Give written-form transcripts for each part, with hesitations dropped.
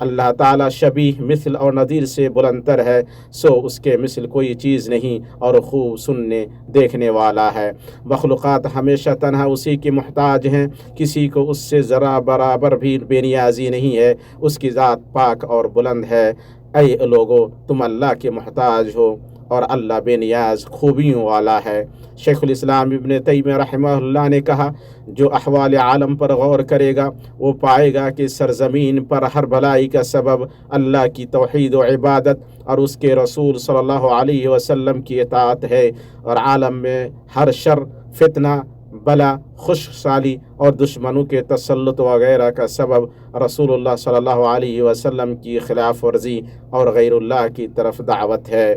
اللہ تعالیٰ شبیہ مثل اور نظیر سے بلندر ہے، سو اس کے مثل کوئی چیز نہیں اور خوب سننے دیکھنے والا ہے۔ مخلوقات ہمیشہ تنہا اسی کی محتاج ہیں، کسی کو اس سے ذرا برابر بھی بے نیازی نہیں ہے، اس کی ذات پاک اور بلند ہے۔ اے لوگو، تم اللہ کے محتاج ہو اور اللہ بے نیاز خوبیوں والا ہے۔ شیخ الاسلام ابن تیمیہ رحمہ اللہ نے کہا، جو احوال عالم پر غور کرے گا وہ پائے گا کہ سرزمین پر ہر بھلائی کا سبب اللہ کی توحید و عبادت اور اس کے رسول صلی اللہ علیہ وسلم کی اطاعت ہے، اور عالم میں ہر شر، فتنہ، بلا، خشک سالی اور دشمنوں کے تسلط وغیرہ کا سبب رسول اللہ صلی اللہ علیہ وسلم کی خلاف ورزی اور غیر اللہ کی طرف دعوت ہے۔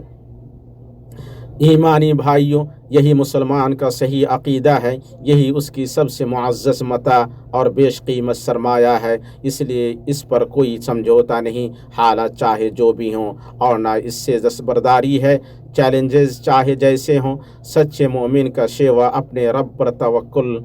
ایمانی بھائیوں، یہی مسلمان کا صحیح عقیدہ ہے، یہی اس کی سب سے معزز متاع اور بیش قیمت سرمایہ ہے، اس لیے اس پر کوئی سمجھوتا نہیں، حالات چاہے جو بھی ہوں، اور نہ اس سے دستبرداری ہے، چیلنجز چاہے جیسے ہوں۔ سچے مومن کا شیوا اپنے رب پر توکل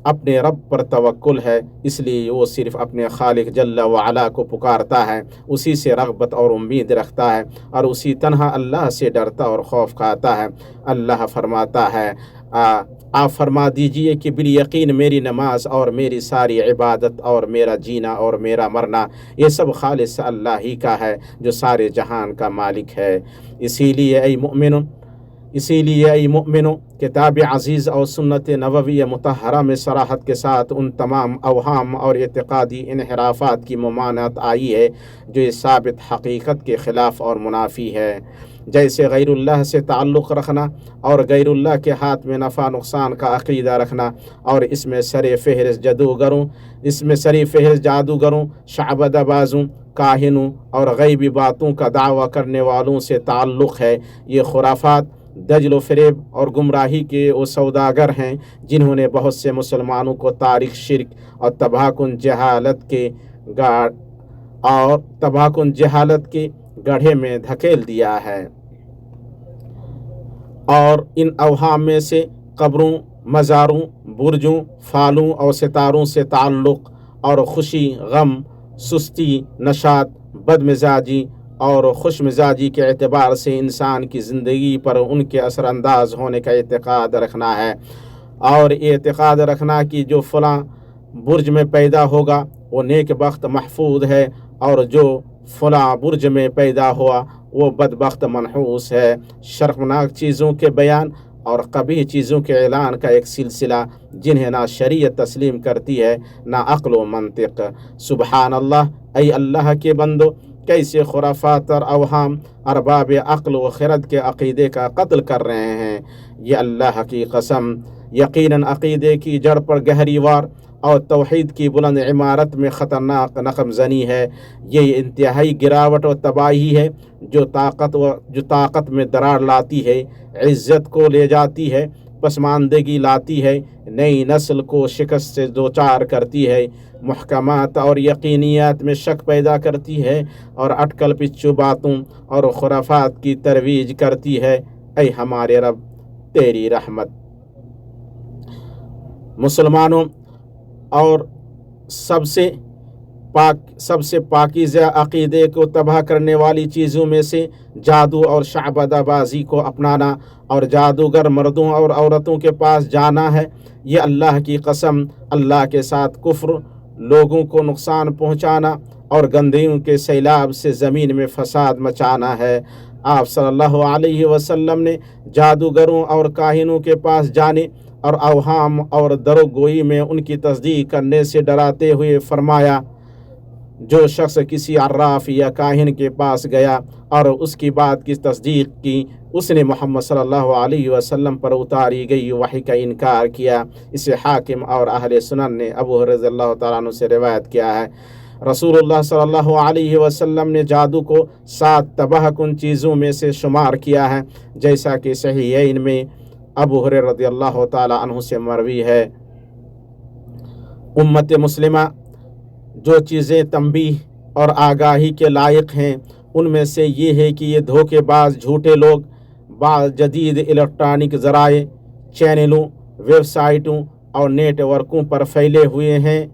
اپنے رب پر توکل ہے، اس لیے وہ صرف اپنے خالق جل وعلا کو پکارتا ہے، اسی سے رغبت اور امید رکھتا ہے، اور اسی تنہا اللہ سے ڈرتا اور خوف کھاتا ہے۔ اللہ فرماتا ہے، آپ فرما دیجئے کہ بالیقین میری نماز اور میری ساری عبادت اور میرا جینا اور میرا مرنا یہ سب خالص اللہ ہی کا ہے جو سارے جہان کا مالک ہے۔ اسی لیے ای مؤمنو، کتاب عزیز اور سنت نبوی مطہرہ میں صراحت کے ساتھ ان تمام اوہام اور اعتقادی انحرافات کی ممانعت آئی ہے جو اس ثابت حقیقت کے خلاف اور منافی ہے، جیسے غیر اللہ سے تعلق رکھنا اور غیر اللہ کے ہاتھ میں نفع نقصان کا عقیدہ رکھنا، اور اس میں سر فہرست جادوگروں، شعبدہ بازوں، کاہنوں اور غیبی باتوں کا دعویٰ کرنے والوں سے تعلق ہے۔ یہ خرافات دجل و فریب اور گمراہی کے وہ سوداگر ہیں جنہوں نے بہت سے مسلمانوں کو تاریخ شرک اور تباہ کن جہالت کے گڑھے میں دھکیل دیا ہے، اور ان اوہام میں سے قبروں، مزاروں، برجوں، فالوں اور ستاروں سے تعلق اور خوشی، غم، سستی، نشاط، بد مزاجی اور خوش مزاجی کے اعتبار سے انسان کی زندگی پر ان کے اثر انداز ہونے کا اعتقاد رکھنا ہے، اور یہ اعتقاد رکھنا کہ جو فلاں برج میں پیدا ہوگا وہ نیک بخت محفوظ ہے، اور جو فلاں برج میں پیدا ہوا وہ بدبخت منحوس ہے۔ شرمناک چیزوں کے بیان اور قبیح چیزوں کے اعلان کا ایک سلسلہ جنہیں نہ شریعت تسلیم کرتی ہے نہ عقل و منطق۔ سبحان اللہ، اے اللہ کے بندو، کیسے خرافات اور اوہام ارباب عقل و خرد کے عقیدے کا قتل کر رہے ہیں۔ یہ اللہ کی قسم یقیناً عقیدے کی جڑ پر گہری وار اور توحید کی بلند عمارت میں خطرناک نقم زنی ہے۔ یہ انتہائی گراوٹ و تباہی ہے جو طاقت میں درار لاتی ہے، عزت کو لے جاتی ہے، پسماندگی لاتی ہے، نئی نسل کو شکست سے دوچار کرتی ہے، محکمات اور یقینیات میں شک پیدا کرتی ہے، اور اٹکل پچو باتوں اور خرافات کی ترویج کرتی ہے۔ اے ہمارے رب، تیری رحمت مسلمانوں اور سب سے پاکیزہ عقیدے کو تباہ کرنے والی چیزوں میں سے جادو اور شعبدہ بازی کو اپنانا اور جادوگر مردوں اور عورتوں کے پاس جانا ہے۔ یہ اللہ کی قسم اللہ کے ساتھ کفر، لوگوں کو نقصان پہنچانا اور گندگیوں کے سیلاب سے زمین میں فساد مچانا ہے۔ آپ صلی اللہ علیہ وسلم نے جادوگروں اور کاہنوں کے پاس جانے اور اوہام اور دروغگوئی میں ان کی تصدیق کرنے سے ڈراتے ہوئے فرمایا، جو شخص کسی عراف یا کاہن کے پاس گیا اور اس کی بات کی تصدیق کی، اس نے محمد صلی اللہ علیہ وسلم پر اتاری گئی وحی کا انکار کیا۔ اسے حاکم اور اہل سنن نے ابو رضی اللہ تعالیٰ عنہ سے روایت کیا ہے۔ رسول اللہ صلی اللہ علیہ وسلم نے جادو کو 7 تباہ کن چیزوں میں سے شمار کیا ہے، جیسا کہ صحیحین میں ابو ہریرہ رضی اللہ تعالیٰ عنہ سے مروی ہے۔ امت مسلمہ جو چیزیں تنبیہ اور آگاہی کے لائق ہیں ان میں سے یہ ہے کہ یہ دھوکے باز جھوٹے لوگ بعض جدید الیکٹرانک ذرائع، چینلوں، ویب سائٹوں اور نیٹ ورکوں پر پھیلے ہوئے ہیں،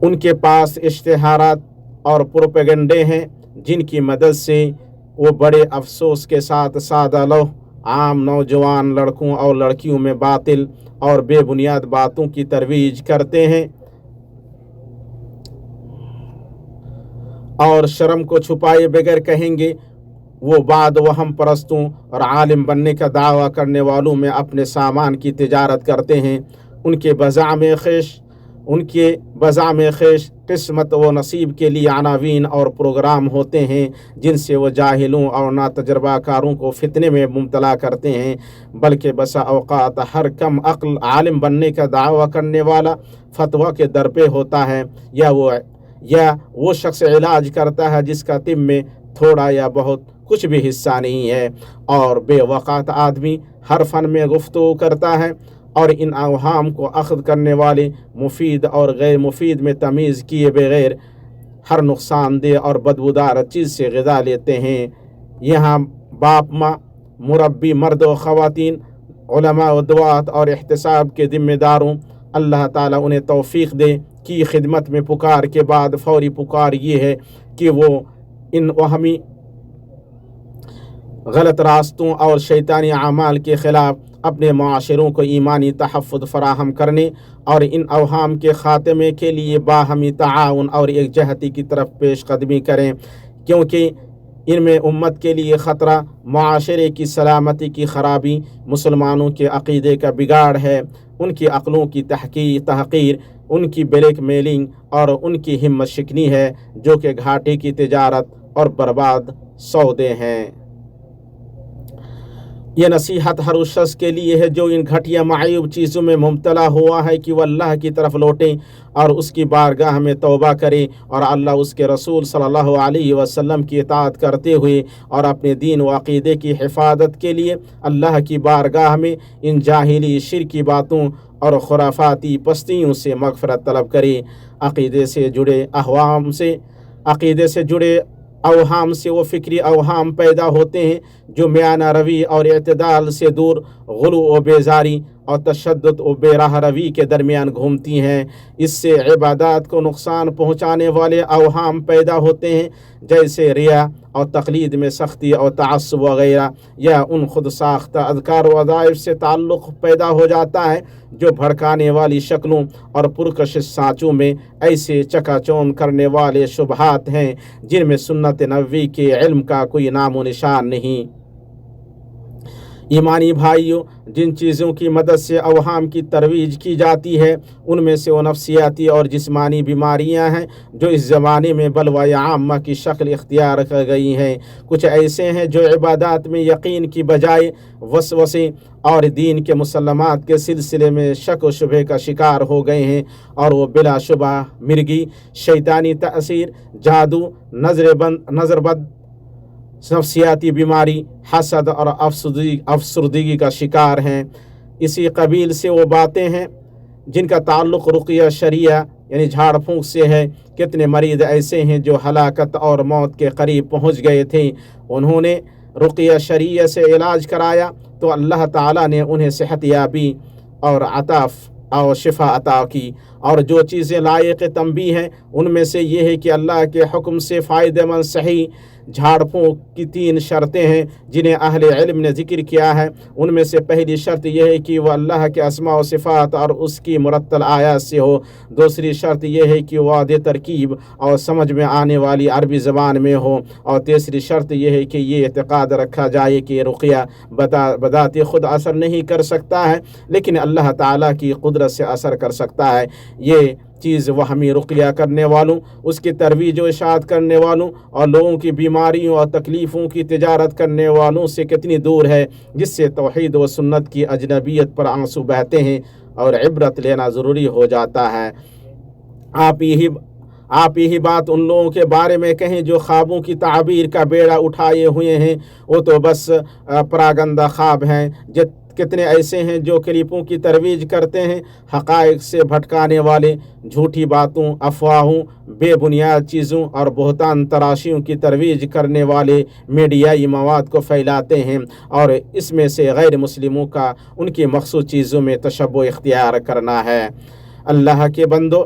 ان کے پاس اشتہارات اور پروپیگنڈے ہیں جن کی مدد سے وہ بڑے افسوس کے ساتھ سادہ لوح عام نوجوان لڑکوں اور لڑکیوں میں باطل اور بے بنیاد باتوں کی ترویج کرتے ہیں اور شرم کو چھپائے بغیر کہیں گے وہ بعد وہم پرستوں اور عالم بننے کا دعویٰ کرنے والوں میں اپنے سامان کی تجارت کرتے ہیں۔ ان کے بزعم خیش قسمت و نصیب کے لیے عناوین اور پروگرام ہوتے ہیں جن سے وہ جاہلوں اور ناتجربہ کاروں کو فتنے میں مبتلا کرتے ہیں، بلکہ بسا اوقات ہر کم عقل عالم بننے کا دعویٰ کرنے والا فتویٰ کے در پہ ہوتا ہے، یا وہ شخص علاج کرتا ہے جس کا طب میں تھوڑا یا بہت کچھ بھی حصہ نہیں ہے، اور بے وقات آدمی ہر فن میں گفتگو کرتا ہے اور ان اوہام کو اخذ کرنے والے مفید اور غیر مفید میں تمیز کیے بغیر ہر نقصان دہ اور بدبودار چیز سے غذا لیتے ہیں۔ یہاں باپ ماں، مربی مرد و خواتین، علماء و دعات اور احتساب کے ذمہ داروں، اللہ تعالیٰ انہیں توفیق دے کی خدمت میں پکار کے بعد فوری پکار یہ ہے کہ وہ ان وہمی غلط راستوں اور شیطانی اعمال کے خلاف اپنے معاشروں کو ایمانی تحفظ فراہم کرنے اور ان اوہام کے خاتمے کے لیے باہمی تعاون اور یکجہتی کی طرف پیش قدمی کریں، کیونکہ ان میں امت کے لیے خطرہ معاشرے کی سلامتی کی خرابی، مسلمانوں کے عقیدے کا بگاڑ ہے، ان کی عقلوں کی تحقیر، ان کی بلیک میلنگ اور ان کی ہمت شکنی ہے جو کہ گھاٹے کی تجارت اور برباد سودے ہیں۔ یہ نصیحت ہر اس شخص کے لیے ہے جو ان گھٹیا معیوب چیزوں میں مبتلا ہوا ہے کہ وہ اللہ کی طرف لوٹیں اور اس کی بارگاہ میں توبہ کرے اور اللہ اس کے رسول صلی اللہ علیہ وسلم کی اطاعت کرتے ہوئے اور اپنے دین و عقیدے کی حفاظت کے لیے اللہ کی بارگاہ میں ان جاہلی شرکی باتوں اور خرافاتی پستیوں سے مغفرت طلب کرے۔ عقیدے سے جڑے اوہام سے وہ فکری اوہام پیدا ہوتے ہیں جو میانہ روی اور اعتدال سے دور غلو و بیزاری اور تشدد و بے راہ روی کے درمیان گھومتی ہیں۔ اس سے عبادات کو نقصان پہنچانے والے اوہام پیدا ہوتے ہیں جیسے ریا اور تقلید میں سختی اور تعصب وغیرہ، یا ان خود ساختہ اذکار و وظائف سے تعلق پیدا ہو جاتا ہے جو بھڑکانے والی شکلوں اور پرکشش سانچوں میں ایسے چکا چوند کرنے والے شبہات ہیں جن میں سنت نبوی کے علم کا کوئی نام و نشان نہیں۔ ایمانی بھائیوں، جن چیزوں کی مدد سے اوہام کی ترویج کی جاتی ہے ان میں سے وہ نفسیاتی اور جسمانی بیماریاں ہیں جو اس زمانے میں بلوائے عامہ کی شکل اختیار کر گئی ہیں۔ کچھ ایسے ہیں جو عبادات میں یقین کی بجائے وسوسے اور دین کے مسلمات کے سلسلے میں شک و شبہ کا شکار ہو گئے ہیں، اور وہ بلا شبہ مرگی، شیطانی تأثیر، جادو، نظر بد، نفسیاتی بیماری، حسد اور افسردگی کا شکار ہیں۔ اسی قبیل سے وہ باتیں ہیں جن کا تعلق رقیہ شرعیہ یعنی جھاڑ پھونک سے ہے۔ کتنے مریض ایسے ہیں جو ہلاکت اور موت کے قریب پہنچ گئے تھے، انہوں نے رقیہ شرعیہ سے علاج کرایا تو اللہ تعالیٰ نے انہیں صحت یابی اور اور شفا عطا کی۔ اور جو چیزیں لائق تنبیہ ہیں ان میں سے یہ ہے کہ اللہ کے حکم سے فائدہ مند صحیح جھاڑ پھونک کی 3 شرطیں ہیں جنہیں اہل علم نے ذکر کیا ہے۔ ان میں سے پہلی شرط یہ ہے کہ وہ اللہ کے اسماء و صفات اور اس کی مرتل آیات سے ہو۔ دوسری شرط یہ ہے کہ واضح ترکیب اور سمجھ میں آنے والی عربی زبان میں ہو، اور تیسری شرط یہ ہے کہ یہ اعتقاد رکھا جائے کہ رقیہ بذات خود اثر نہیں کر سکتا ہے لیکن اللہ تعالیٰ کی قدرت سے اثر کر سکتا ہے۔ یہ چیز وہمی رقیہ کرنے والوں، اس کی ترویج و اشاعت کرنے والوں اور لوگوں کی بیماریوں اور تکلیفوں کی تجارت کرنے والوں سے کتنی دور ہے، جس سے توحید و سنت کی اجنبیت پر آنسو بہتے ہیں اور عبرت لینا ضروری ہو جاتا ہے۔ آپ یہی بات ان لوگوں کے بارے میں کہیں جو خوابوں کی تعبیر کا بیڑا اٹھائے ہوئے ہیں، وہ تو بس پراگندہ خواب ہیں۔ کتنے ایسے ہیں جو کلپوں کی ترویج کرتے ہیں، حقائق سے بھٹکانے والے، جھوٹی باتوں، افواہوں، بے بنیاد چیزوں اور بہتان تراشیوں کی ترویج کرنے والے میڈیائی مواد کو پھیلاتے ہیں، اور اس میں سے غیر مسلموں کا ان کی مخصوص چیزوں میں تشبہ اختیار کرنا ہے۔ اللہ کے بندو،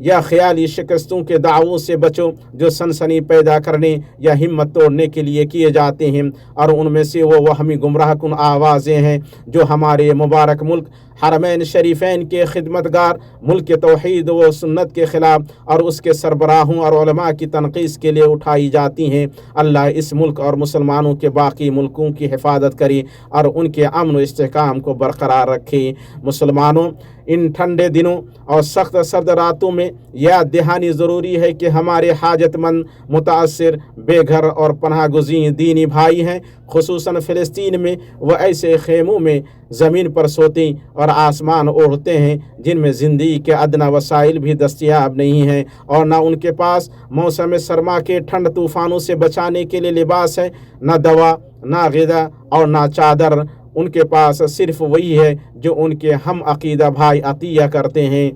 یا خیالی شکستوں کے دعووں سے بچو جو سنسنی پیدا کرنے یا ہمت توڑنے کے لیے کیے جاتے ہیں، اور ان میں سے وہ وہمی گمراہ کن آوازیں ہیں جو ہمارے مبارک ملک حرمین شریفین کے خدمتگار، ملک توحید و سنت کے خلاف اور اس کے سربراہوں اور علماء کی تنقیص کے لیے اٹھائی جاتی ہیں۔ اللہ اس ملک اور مسلمانوں کے باقی ملکوں کی حفاظت کرے اور ان کے امن و استحکام کو برقرار رکھے۔ مسلمانوں، ان ٹھنڈے دنوں اور سخت سرد راتوں میں یاد دہانی ضروری ہے کہ ہمارے حاجت مند، متاثر، بے گھر اور پناہ گزین دینی بھائی ہیں، خصوصاً فلسطین میں وہ ایسے خیموں میں زمین پر سوتے اور آسمان اوڑھتے ہیں جن میں زندگی کے ادنیٰ وسائل بھی دستیاب نہیں ہیں، اور نہ ان کے پاس موسم سرما کے ٹھنڈ طوفانوں سے بچانے کے لیے لباس ہے، نہ دوا، نہ غذا اور نہ چادر۔ ان کے پاس صرف وہی ہے جو ان کے ہم عقیدہ بھائی عطیہ کرتے ہیں۔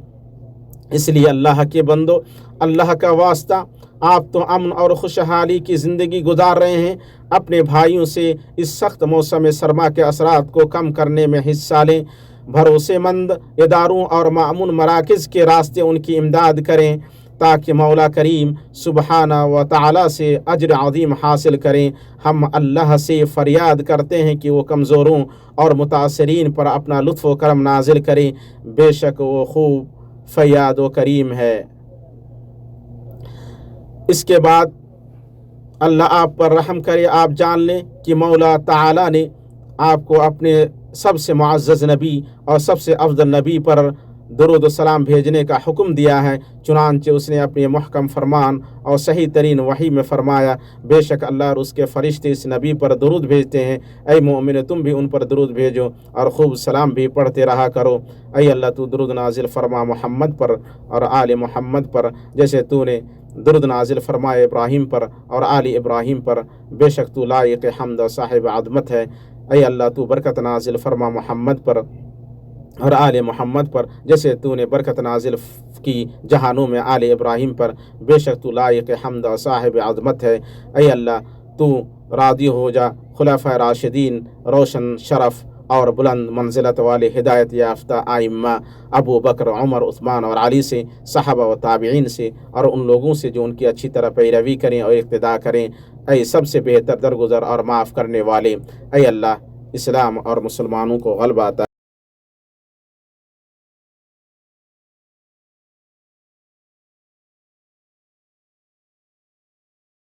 اس لیے اللہ کے بندو، اللہ کا واسطہ، آپ تو امن اور خوشحالی کی زندگی گزار رہے ہیں، اپنے بھائیوں سے اس سخت موسم سرما کے اثرات کو کم کرنے میں حصہ لیں، بھروسے مند اداروں اور مامون مراکز کے راستے ان کی امداد کریں تاکہ مولا کریم سبحانہ و تعالی سے اجر عظیم حاصل کریں۔ ہم اللہ سے فریاد کرتے ہیں کہ وہ کمزوروں اور متاثرین پر اپنا لطف و کرم نازل کریں، بے شک وہ خوب فیاض و کریم ہے۔ اس کے بعد اللہ آپ پر رحم کرے، آپ جان لیں کہ مولا تعالی نے آپ کو اپنے سب سے معزز نبی اور سب سے افضل نبی پر درود و سلام بھیجنے کا حکم دیا ہے، چنانچہ اس نے اپنے محکم فرمان اور صحیح ترین وحی میں فرمایا، بے شک اللہ اور اس کے فرشتے اس نبی پر درود بھیجتے ہیں، اے مومن تم بھی ان پر درود بھیجو اور خوب سلام بھی پڑھتے رہا کرو۔ اے اللہ تو درود نازل فرما محمد پر اور آل محمد پر جیسے تو نے درود نازل فرمائے ابراہیم پر اور آل ابراہیم پر، بے شک تو لائق حمد و صاحب عظمت ہے۔ اے اللہ تو برکت نازل فرما محمد پر اور آل محمد پر جیسے تو نے برکت نازل کی جہانوں میں آل ابراہیم پر، بے شک تو لائق حمد و صاحب عظمت ہے۔ اے اللہ تو راضی ہو جا خلفائے راشدین، روشن شرف اور بلند منزلت والے ہدایت یافتہ ائمہ ابو بکر، عمر، عثمان اور علی سے، صحابہ و تابعین سے اور ان لوگوں سے جو ان کی اچھی طرح پیروی کریں اور اقتداء کریں۔ اے سب سے بہتر درگزر اور معاف کرنے والے، اے اللہ اسلام اور مسلمانوں کو غلبہ عطا